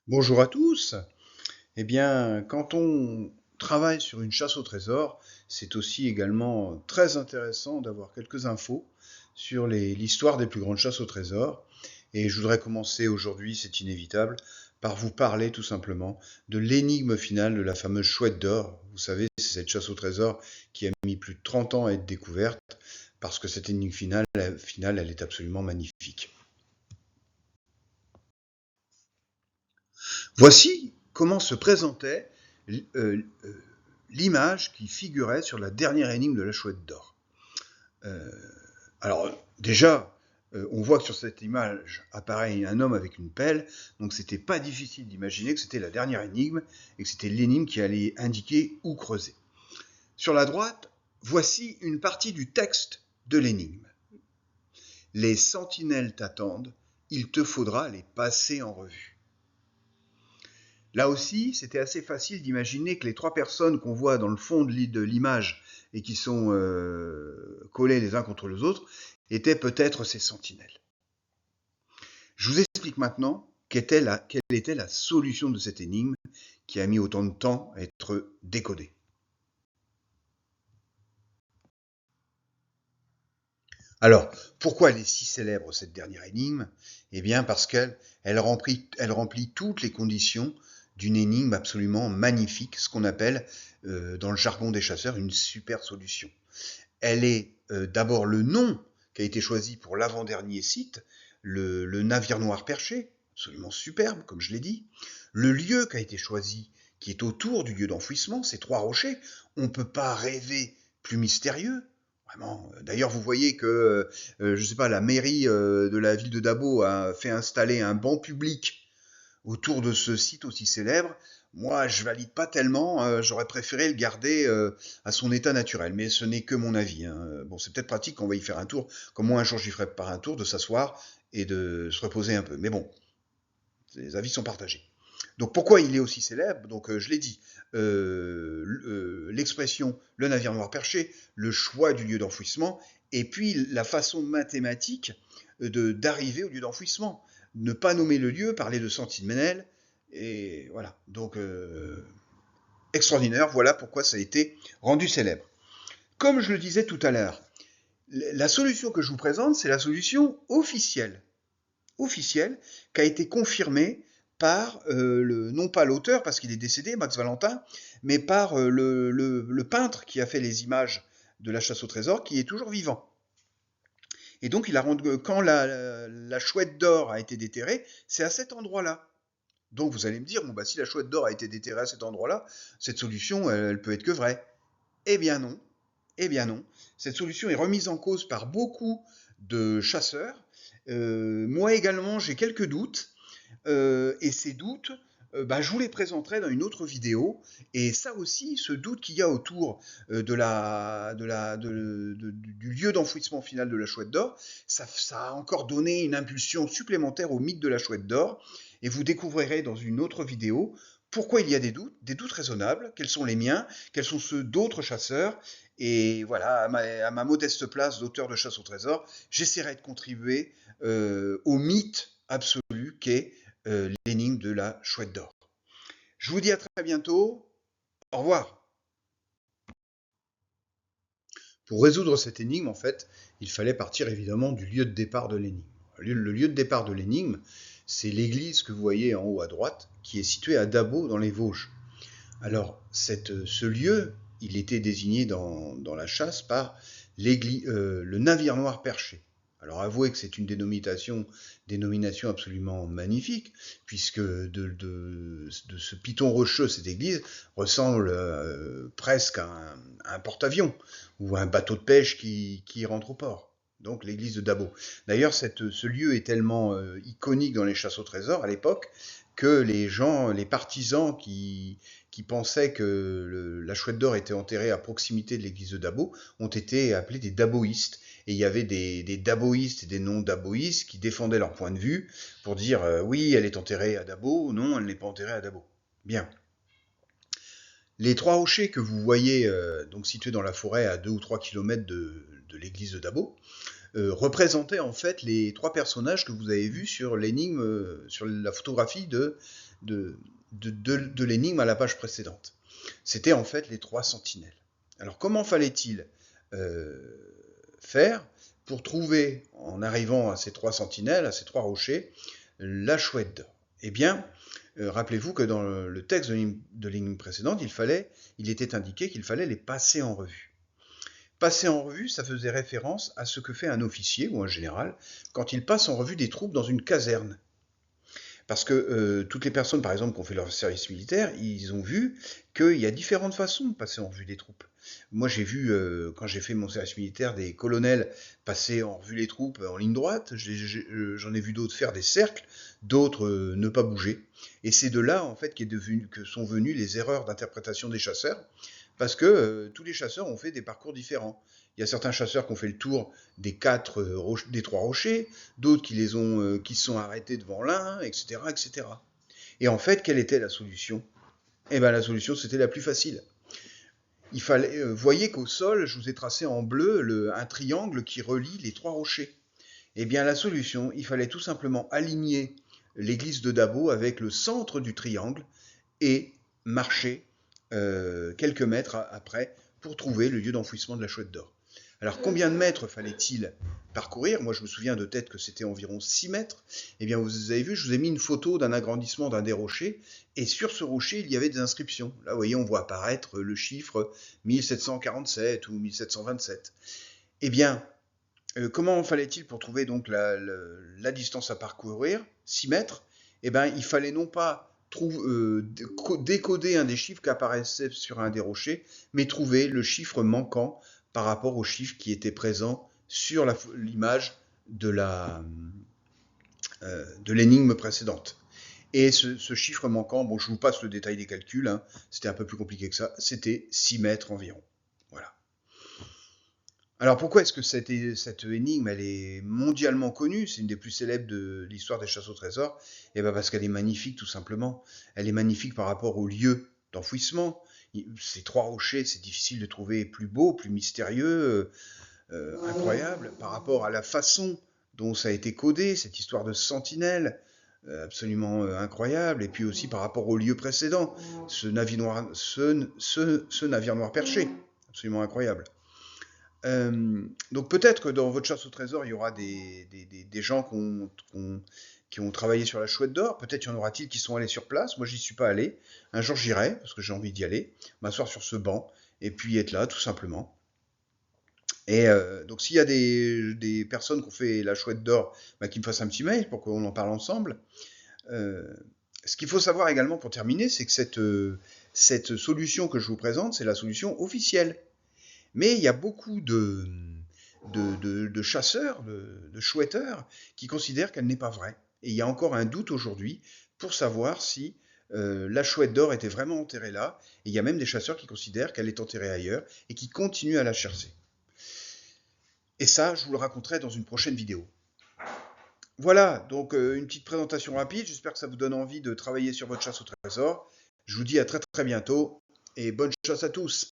Bonjour à tous. Eh bien, quand on travaille sur une chasse au trésor, c'est aussi également très intéressant d'avoir quelques infos sur l'histoire des plus grandes chasses au trésor. Et je voudrais commencer aujourd'hui, c'est inévitable, par vous parler tout simplement de l'énigme finale de la fameuse chouette d'or. Vous savez, c'est cette chasse au trésor qui a mis plus de 30 ans à être découverte, parce que cette énigme finale, elle est absolument magnifique. Voici comment se présentait l'image qui figurait sur la dernière énigme de la chouette d'or. Euh, alors déjà, on voit que sur cette image apparaît un homme avec une pelle, donc c'était pas difficile d'imaginer que c'était la dernière énigme et que c'était l'énigme qui allait indiquer où creuser. Sur la droite, voici une partie du texte de l'énigme. Les sentinelles t'attendent, il te faudra les passer en revue. Là aussi, c'était assez facile d'imaginer que les trois personnes qu'on voit dans le fond de l'image et qui sont collées les uns contre les autres étaient peut-être ces sentinelles. Je vous explique maintenant quelle était la solution de cette énigme qui a mis autant de temps à être décodée. Alors, pourquoi elle est si célèbre, cette dernière énigme? Eh bien, parce qu'elle remplit toutes les conditions d'une énigme absolument magnifique, ce qu'on appelle, dans le jargon des chasseurs, une super solution. Elle est d'abord le nom qui a été choisi pour l'avant-dernier site, le navire noir perché, absolument superbe, comme je l'ai dit. Le lieu qui a été choisi, qui est autour du lieu d'enfouissement, ces trois rochers. On ne peut pas rêver plus mystérieux. Vraiment. D'ailleurs, vous voyez que, je ne sais pas, la mairie de la ville de Dabo a fait installer un banc public autour de ce site aussi célèbre. Moi, je valide pas tellement. J'aurais préféré le garder à son état naturel, mais ce n'est que mon avis, hein. Bon, c'est peut-être pratique qu'on va y faire un tour, comme moi un jour j'y ferai par un tour, de s'asseoir et de se reposer un peu. Mais bon, les avis sont partagés. Donc pourquoi il est aussi célèbre? Donc je l'ai dit, l'expression le navire noir perché, le choix du lieu d'enfouissement, et puis la façon mathématique d'arriver au lieu d'enfouissement. Ne pas nommer le lieu, parler de sentinelle, et voilà. Donc extraordinaire, voilà pourquoi ça a été rendu célèbre. Comme je le disais tout à l'heure, la solution que je vous présente, c'est la solution officielle qui a été confirmé par, non pas l'auteur, parce qu'il est décédé, Max Valentin, mais par le peintre qui a fait les images de la chasse au trésor, qui est toujours vivant. Et donc, quand la chouette d'or a été déterrée, c'est à cet endroit-là. Donc, vous allez me dire, bon, bah, si la chouette d'or a été déterrée à cet endroit-là, cette solution, elle peut être que vraie. Eh bien non, eh bien non. Cette solution est remise en cause par beaucoup de chasseurs. Moi également, j'ai quelques doutes. Et ces doutes, bah, je vous les présenterai dans une autre vidéo. Et ça aussi, ce doute qu'il y a autour du lieu d'enfouissement final de la chouette d'or, ça a encore donné une impulsion supplémentaire au mythe de la chouette d'or. Et vous découvrirez dans une autre vidéo pourquoi il y a des doutes raisonnables, quels sont les miens, quels sont ceux d'autres chasseurs. Et voilà, à ma modeste place d'auteur de chasse au trésor, j'essaierai de contribuer au mythe absolu qu'est l'énigme de la chouette d'or. Je vous dis à très bientôt. Au revoir. Pour résoudre cette énigme, en fait, il fallait partir évidemment du lieu de départ de l'énigme. Le lieu de départ de l'énigme, c'est l'église que vous voyez en haut à droite, qui est située à Dabo, dans les Vosges. Alors, ce lieu, il était désigné dans la chasse par le navire noir perché. Alors, avouez que c'est une dénomination absolument magnifique, puisque de ce piton rocheux, cette église, ressemble presque à un porte-avions ou à un bateau de pêche qui rentre au port. Donc l'église de Dabo. D'ailleurs, ce lieu est tellement iconique dans les chasses au trésor à l'époque que les partisans qui pensaient que la chouette d'or était enterrée à proximité de l'église de Dabo ont été appelés des daboïstes. Et il y avait des daboïstes et des non-daboïstes qui défendaient leur point de vue pour dire oui, elle est enterrée à Dabo, non, elle n'est pas enterrée à Dabo. Bien. Les trois rochers que vous voyez donc situés dans la forêt à 2 ou 3 kilomètres de l'église de Dabo représentaient en fait les trois personnages que vous avez vus sur l'énigme, sur la photographie de l'énigme à la page précédente. C'était en fait les 3 sentinelles. Alors comment fallait-il faire pour trouver, en arrivant à ces 3 sentinelles, à ces 3 rochers, la chouette d'or? Eh bien, rappelez-vous que dans le texte de l'énigme précédente, il était indiqué qu'il fallait les passer en revue. Passer en revue, ça faisait référence à ce que fait un officier ou un général quand il passe en revue des troupes dans une caserne. Parce que toutes les personnes, par exemple, qui ont fait leur service militaire, ils ont vu qu'il y a différentes façons de passer en revue des troupes. Moi, j'ai vu, quand j'ai fait mon service militaire, des colonels passer en revue les troupes en ligne droite. J'en ai vu d'autres faire des cercles, d'autres ne pas bouger. Et c'est de là, en fait, que sont venues les erreurs d'interprétation des chasseurs, parce que tous les chasseurs ont fait des parcours différents. Il y a certains chasseurs qui ont fait le tour des 3 rochers, d'autres qui se sont arrêtés devant l'un, etc., etc. Et en fait, quelle était la solution? Eh bien, la solution, c'était la plus facile. Voyez qu'au sol, je vous ai tracé en bleu un triangle qui relie les 3 rochers. Eh bien, la solution, il fallait tout simplement aligner l'église de Dabo avec le centre du triangle et marcher quelques mètres après pour trouver le lieu d'enfouissement de la chouette d'or. Alors, combien de mètres fallait-il parcourir? Moi, je me souviens de tête que c'était environ 6 mètres. Eh bien, vous avez vu, je vous ai mis une photo d'un agrandissement d'un des rochers, et sur ce rocher, il y avait des inscriptions. Là, vous voyez, on voit apparaître le chiffre 1747 ou 1727. Eh bien, comment fallait-il pour trouver donc la distance à parcourir, 6 mètres? Eh bien, il fallait non pas décoder un des chiffres qui apparaissait sur un des rochers, mais trouver le chiffre manquant par rapport au chiffre qui était présent sur l'image de l'énigme précédente. Et ce chiffre manquant, bon, je vous passe le détail des calculs, hein, c'était un peu plus compliqué que ça, c'était 6 mètres environ. Voilà. Alors pourquoi est-ce que cette énigme, elle est mondialement connue? C'est une des plus célèbres de l'histoire des chasses au trésor. Et bien parce qu'elle est magnifique, tout simplement. Elle est magnifique par rapport au lieu d'enfouissement. Ces 3 rochers, c'est difficile de trouver plus beau, plus mystérieux, incroyable, par rapport à la façon dont ça a été codé, cette histoire de sentinelle, absolument incroyable, et puis aussi par rapport au lieu précédent, ce navire noir perché, absolument incroyable. Donc peut-être que dans votre chasse au trésor, il y aura des gens qui ont travaillé sur la chouette d'or. Peut-être y en aura-t-il qui sont allés sur place. Moi, j'y suis pas allé. Un jour, j'irai, parce que j'ai envie d'y aller, m'asseoir sur ce banc, et puis être là, tout simplement. Et donc s'il y a des personnes qui ont fait la chouette d'or, bah, qui me fassent un petit mail pour qu'on en parle ensemble. Ce qu'il faut savoir également pour terminer, c'est que cette solution que je vous présente, c'est la solution officielle. Mais il y a beaucoup de chasseurs, de chouetteurs, qui considèrent qu'elle n'est pas vraie. Et il y a encore un doute aujourd'hui pour savoir si la chouette d'or était vraiment enterrée là. Et il y a même des chasseurs qui considèrent qu'elle est enterrée ailleurs et qui continuent à la chercher. Et ça, je vous le raconterai dans une prochaine vidéo. Voilà, donc une petite présentation rapide. J'espère que ça vous donne envie de travailler sur votre chasse au trésor. Je vous dis à très très bientôt et bonne chasse à tous.